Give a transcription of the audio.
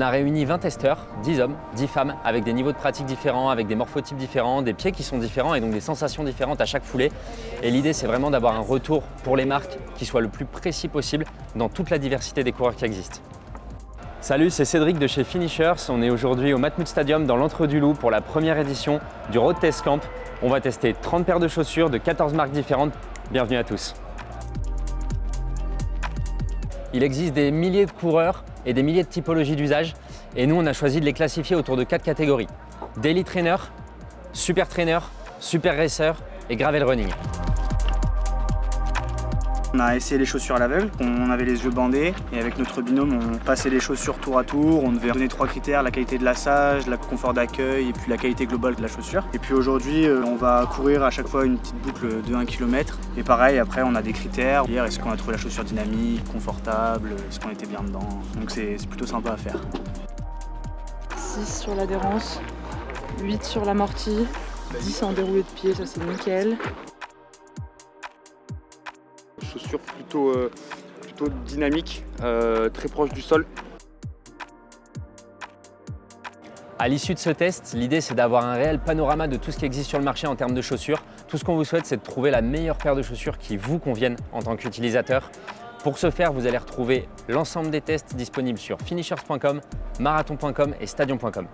On a réuni 20 testeurs, 10 hommes, 10 femmes, avec des niveaux de pratique différents, avec des morphotypes différents, des pieds qui sont différents et donc des sensations différentes à chaque foulée. Et l'idée, c'est vraiment d'avoir un retour pour les marques qui soit le plus précis possible dans toute la diversité des coureurs qui existent. Salut, c'est Cédric de chez Finishers. On est aujourd'hui au Matmut Stadium dans l'Entre-du-Loup pour la première édition du Road Test Camp. On va tester 30 paires de chaussures de 14 marques différentes. Bienvenue à tous. Il existe des milliers de coureurs et des milliers de typologies d'usage. Et nous, on a choisi de les classifier autour de 4 catégories. Daily Trainer, Super Trainer, Super Racer et Gravel Running. On a essayé les chaussures à l'aveugle, on avait les yeux bandés et avec notre binôme on passait les chaussures tour à tour. On devait donner 3 critères, la qualité de lassage, le confort d'accueil et puis la qualité globale de la chaussure. Et puis aujourd'hui on va courir à chaque fois une petite boucle de 1 km. Et pareil, après on a des critères. Hier, est-ce qu'on a trouvé la chaussure dynamique, confortable, est-ce qu'on était bien dedans. Donc c'est plutôt sympa à faire. 6 sur l'adhérence, 8 sur l'amorti, 10 en déroulé de pied, ça c'est nickel. Chaussures plutôt dynamiques, très proches du sol. À l'issue de ce test, l'idée c'est d'avoir un réel panorama de tout ce qui existe sur le marché en termes de chaussures. Tout ce qu'on vous souhaite, c'est de trouver la meilleure paire de chaussures qui vous convienne en tant qu'utilisateur. Pour ce faire, vous allez retrouver l'ensemble des tests disponibles sur finishers.com, marathon.com et stadion.com.